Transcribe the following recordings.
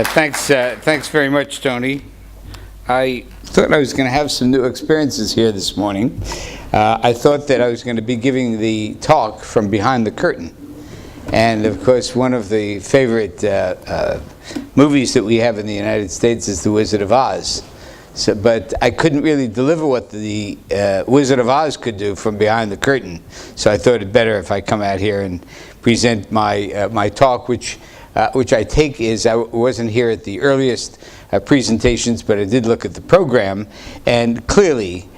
Thanks very much, Tony. I thought I was going to have some new experiences here this morning. I thought that I was going to be giving the talk from behind the curtain. And of course, one of the favorite movies that we have in the United States is The Wizard of Oz. But I couldn't really deliver what the Wizard of Oz could do from behind the curtain. So I thought it better if I come out here and present my talk, which I take is, I wasn't here at the earliest presentations, but I did look at the program, and clearly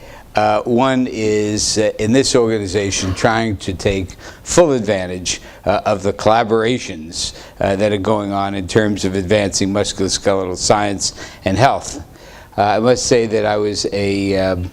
one is in this organization trying to take full advantage of the collaborations that are going on in terms of advancing musculoskeletal science and health. I must say that I was an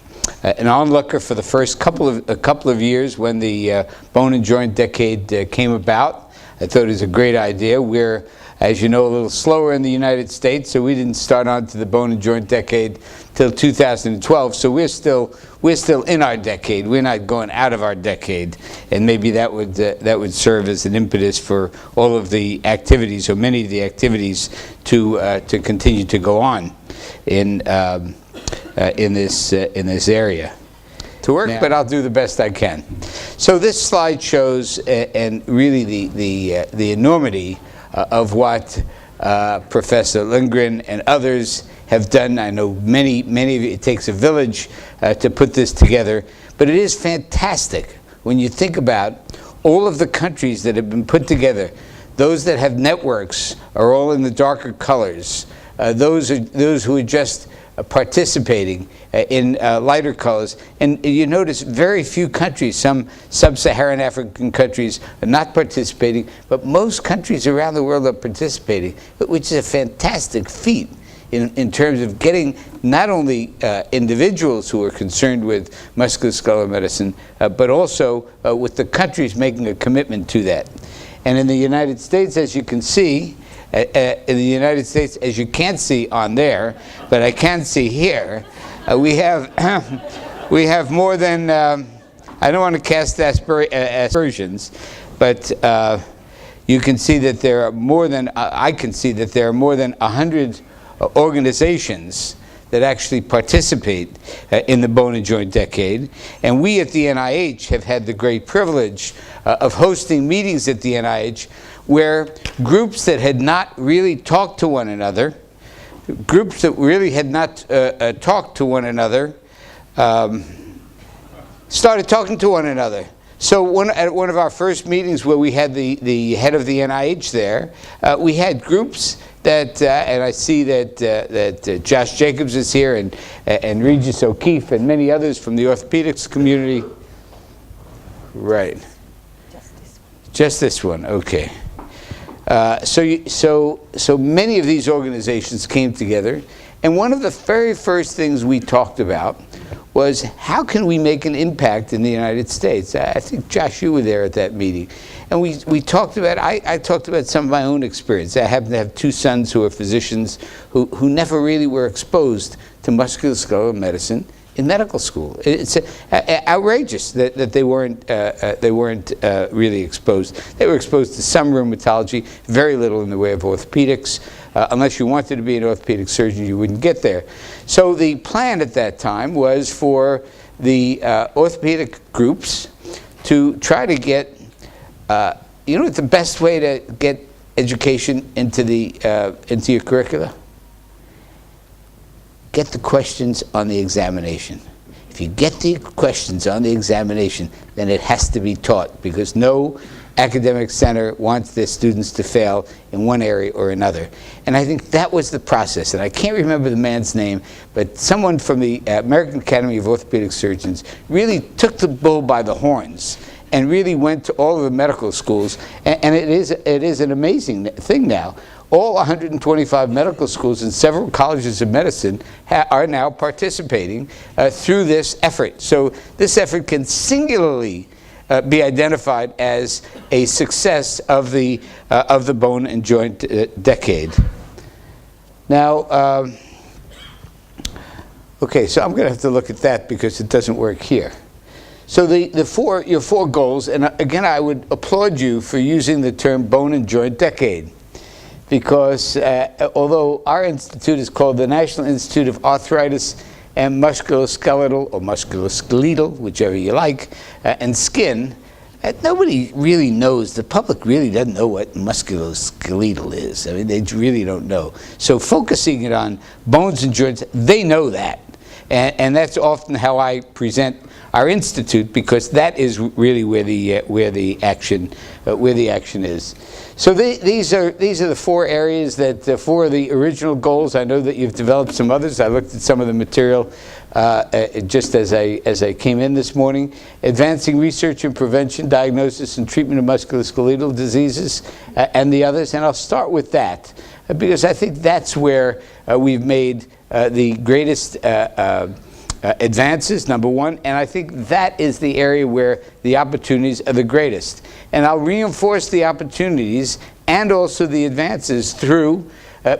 onlooker for the first couple of years when the Bone and Joint Decade came about. I thought it was a great idea. We're, as you know, a little slower in the United States, so we didn't start on to the Bone and Joint Decade till 2012. So we're still in our decade. We're not going out of our decade, and maybe that would serve as an impetus for all of the activities, or many of the activities, to continue to go on in this area. To work, but I'll do the best I can. So this slide shows, and really the enormity of what Professor Lundgren and others have done. I know many of you, it takes a village to put this together, but it is fantastic when you think about all of the countries that have been put together. Those that have networks are all in the darker colors. Those who are just participating in lighter colors. And you notice very few countries, some sub-Saharan African countries are not participating, but most countries around the world are participating, which is a fantastic feat in terms of getting not only individuals who are concerned with musculoskeletal medicine, but also with the countries making a commitment to that. And in the United States, as you can see, in the United States, as you can't see on there, but I can see here, we have more than, I don't want to cast aspersions, but you can see that there are more than, I can see that there are more than 100 organizations that actually participate in the Bone and Joint Decade. And we at the NIH have had the great privilege of hosting meetings at the NIH where groups that had not really talked to one another, started talking to one another. So at one of our first meetings where we had the head of the NIH there, we had groups that, and I see that Josh Jacobs is here, and Regis O'Keefe, and many others from the orthopedics community. Right. Just this one, okay. So many of these organizations came together, and one of the very first things we talked about was how can we make an impact in the United States? I think, Josh, you were there at that meeting. And we talked about, I talked about some of my own experience. I happen to have two sons who are physicians who never really were exposed to musculoskeletal medicine in medical school. It's outrageous that they weren't really exposed. They were exposed to some rheumatology, very little in the way of orthopedics. Unless you wanted to be an orthopedic surgeon, you wouldn't get there. So the plan at that time was for the orthopedic groups to try to get, you know what the best way to get education into your curricula? Get the questions on the examination. If you get the questions on the examination, then it has to be taught, because no academic center wants their students to fail in one area or another. And I think that was the process. And I can't remember the man's name, but someone from the American Academy of Orthopedic Surgeons really took the bull by the horns and really went to all of the medical schools. And it is an amazing thing now. All 125 medical schools and several colleges of medicine are now participating through this effort. So this effort can singularly be identified as a success of the Bone and Joint Decade. Now, okay, so I'm going to have to look at that because it doesn't work here. So your four goals, and again, I would applaud you for using the term bone and joint decade, because although our institute is called the National Institute of Arthritis and Musculoskeletal, or musculoskeletal, whichever you like, and skin, nobody really knows. The public really doesn't know what musculoskeletal is. I mean, they really don't know. So focusing it on bones and joints, they know that. And that's often how I present our institute, because that is really where the action is. So these are the four areas that four of the original goals. I know that you've developed some others. I looked at some of the material just as I came in this morning. Advancing research and prevention, diagnosis, and treatment of musculoskeletal diseases, and the others. And I'll start with that, because I think that's where we've made the greatest advances, number one, and I think that is the area where the opportunities are the greatest. And I'll reinforce the opportunities and also the advances through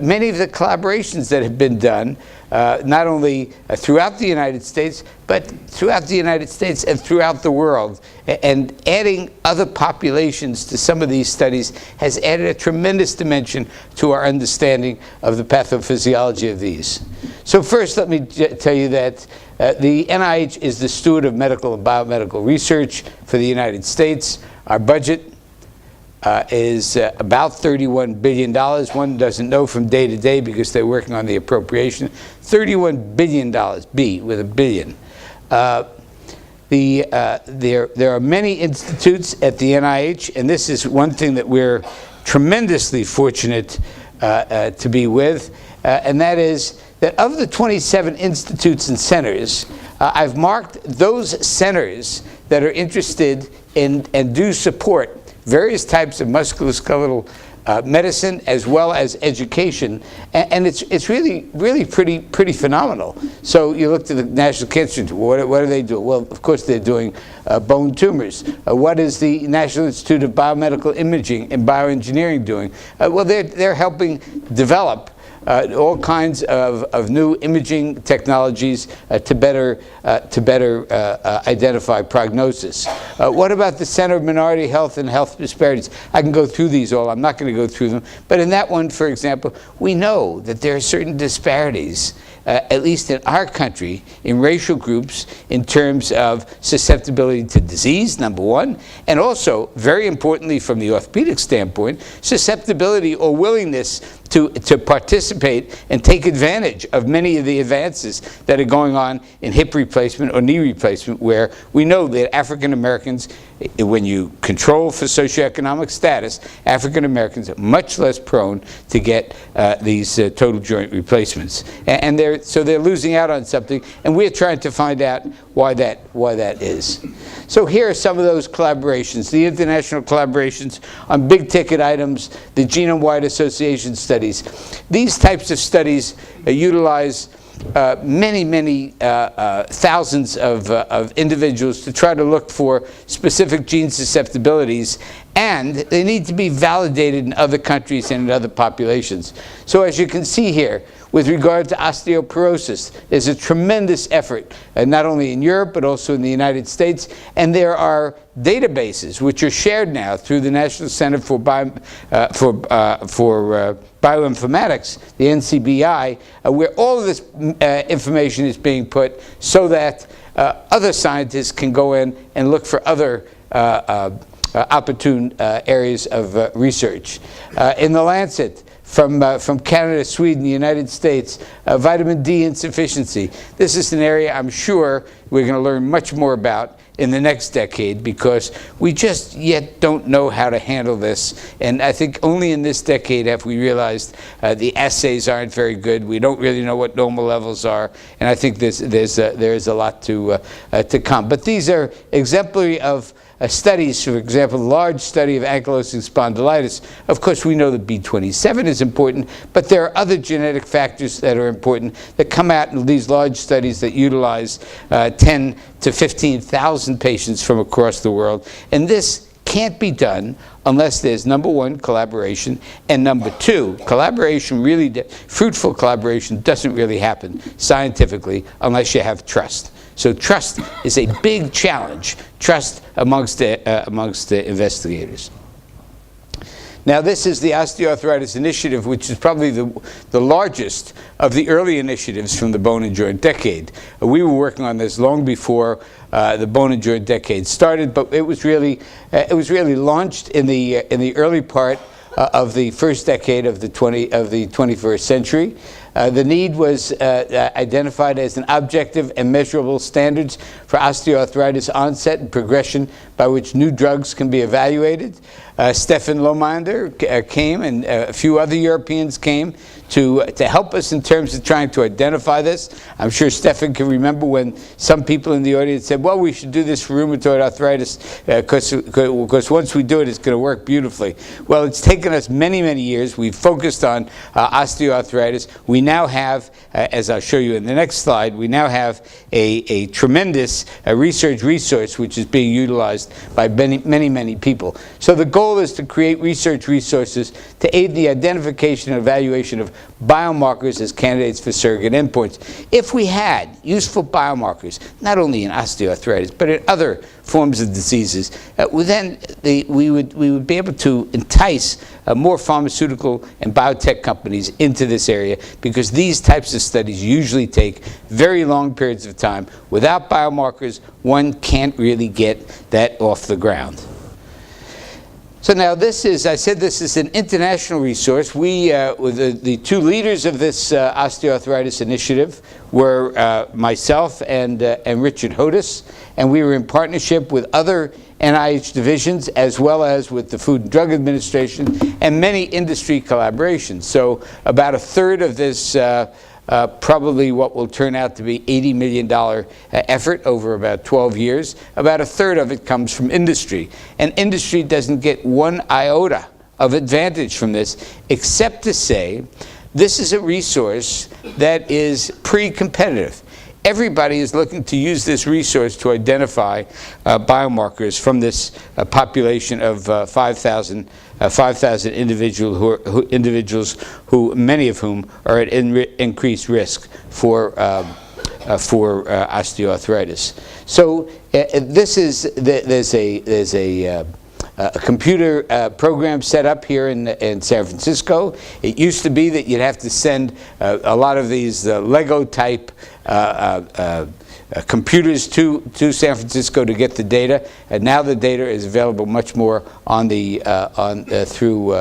many of the collaborations that have been done, not only throughout the United States, but throughout the United States and throughout the world. And adding other populations to some of these studies has added a tremendous dimension to our understanding of the pathophysiology of these. So first, let me tell you that the NIH is the steward of medical and biomedical research for the United States. Our budget is about $31 billion. One doesn't know from day to day because they're working on the appropriation. $31 billion, B with a billion. There are many institutes at the NIH, and this is one thing that we're tremendously fortunate to be with, and that is that of the 27 institutes and centers, I've marked those centers that are interested in and do support various types of musculoskeletal medicine as well as education, and it's really pretty phenomenal. So you look to the National Cancer Institute. What do they do? Well, of course they're doing bone tumors. What is the National Institute of Biomedical Imaging and Bioengineering doing? Well, they're helping develop all kinds of new imaging technologies to better identify prognosis. What about the Center of Minority Health and Health Disparities? I can go through these all. I'm not going to go through them. But in that one, for example, we know that there are certain disparities, at least in our country, in racial groups in terms of susceptibility to disease, number one, and also, very importantly from the orthopedic standpoint, susceptibility or willingness to participate and take advantage of many of the advances that are going on in hip replacement or knee replacement, where we know that African Americans, when you control for socioeconomic status, African Americans are much less prone to get these total joint replacements. And they're losing out on something, and we're trying to find out why that is. So here are some of those collaborations, the international collaborations on big ticket items, the genome-wide association studies. These types of studies utilize many thousands of individuals to try to look for specific gene susceptibilities, and they need to be validated in other countries and in other populations. So as you can see here, with regard to osteoporosis, there's a tremendous effort, not only in Europe but also in the United States, and there are databases which are shared now through the National Center for Bioinformatics, the NCBI, where all of this information is being put so that other scientists can go in and look for other opportune areas of research. In the Lancet, from Canada, Sweden, the United States, vitamin D insufficiency. This is an area I'm sure we're going to learn much more about in the next decade, because we just yet don't know how to handle this. And I think only in this decade have we realized the assays aren't very good. We don't really know what normal levels are, and I think there is a lot to come. But these are exemplary of studies. For example, the large study of ankylosing spondylitis. Of course, we know that B27 is important, but there are other genetic factors that are important that come out in these large studies that utilize 10 to 15,000 patients from across the world. And this can't be done unless there's, number one, collaboration, and number two, collaboration fruitful collaboration doesn't really happen scientifically unless you have trust. So trust is a big challenge, trust amongst the investigators. Now, this is the Osteoarthritis Initiative, which is probably the largest of the early initiatives from the Bone and Joint Decade. We were working on this long before the Bone and Joint Decade started, but it was really launched in the early part of the first decade of the 21st century. The need was identified as an objective and measurable standards for osteoarthritis onset and progression by which new drugs can be evaluated. Stefan Lomander came, and a few other Europeans came to help us in terms of trying to identify this. I'm sure Stefan can remember when some people in the audience said, well, we should do this for rheumatoid arthritis because once we do it, it's going to work beautifully. Well, it's taken us many, many years. We've focused on osteoarthritis. We now have, as I'll show you in the next slide, we now have a tremendous research resource which is being utilized by many, many people. So the goal is to create research resources to aid the identification and evaluation of biomarkers as candidates for surrogate endpoints. If we had useful biomarkers, not only in osteoarthritis, but in other forms of diseases, then we would be able to entice more pharmaceutical and biotech companies into this area, because these types of studies usually take very long periods of time. Without biomarkers, one can't really get that off the ground. So now this is, I said this is an international resource. We, the two leaders of this osteoarthritis initiative were myself and Richard Hodis, and we were in partnership with other NIH divisions as well as with the Food and Drug Administration and many industry collaborations. So about a third of this probably what will turn out to be $80 million effort over about 12 years. About a third of it comes from industry. And industry doesn't get one iota of advantage from this, except to say this is a resource that is pre-competitive. Everybody is looking to use this resource to identify biomarkers from this population of 5,000 individuals who, many of whom are at increased risk for osteoarthritis. So there's a computer program set up here in San Francisco. It used to be that you'd have to send a lot of these Lego type computers to San Francisco to get the data, and now the data is available much more on the through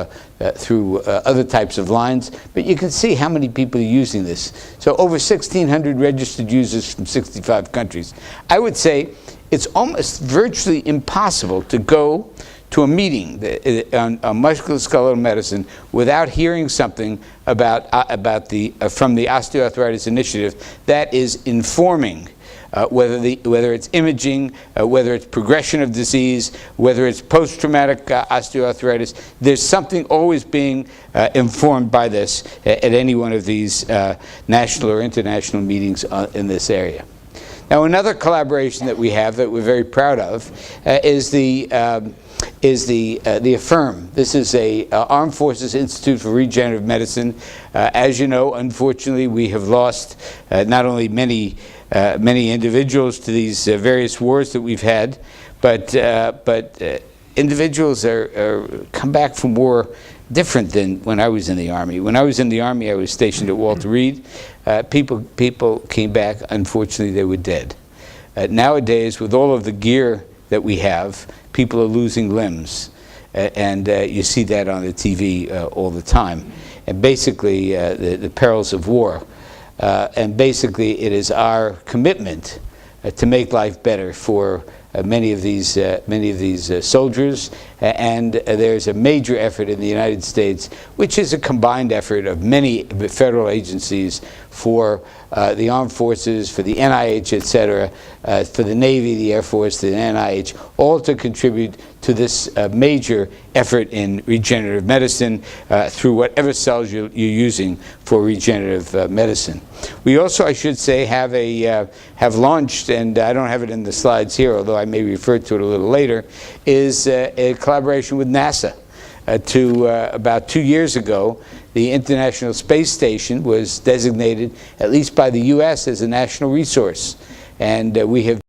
other types of lines. But you can see how many people are using this. So over 1,600 registered users from 65 countries. I would say it's almost virtually impossible to go to a meeting on musculoskeletal medicine without hearing something about from the Osteoarthritis Initiative that is informing whether it's imaging, whether it's progression of disease, whether it's post-traumatic osteoarthritis. There's something always being informed by this at any one of these national or international meetings in this area. Now, another collaboration that we have that we're very proud of is the AFFIRM. This is a Armed Forces Institute for Regenerative Medicine. As you know, unfortunately, we have lost not only many individuals to these various wars that we've had, but individuals are come back from war different than when I was in the Army. When I was in the Army, I was stationed at Walter Reed. People came back. Unfortunately, they were dead. Nowadays, with all of the gear that we have, people are losing limbs, and you see that on the TV all the time. And basically, the perils of war. And basically, it is our commitment to make life better for many of these soldiers, and there's a major effort in the United States, which is a combined effort of many federal agencies for the armed forces, for the NIH, etc., for the Navy, the Air Force, the NIH, all to contribute to this major effort in regenerative medicine through whatever cells you're using for regenerative medicine. We also, I should say, have launched, and I don't have it in the slides here, although I may refer to it a little later, is a collaboration with NASA. About 2 years ago, the International Space Station was designated, at least by the U.S., as a national resource. and we have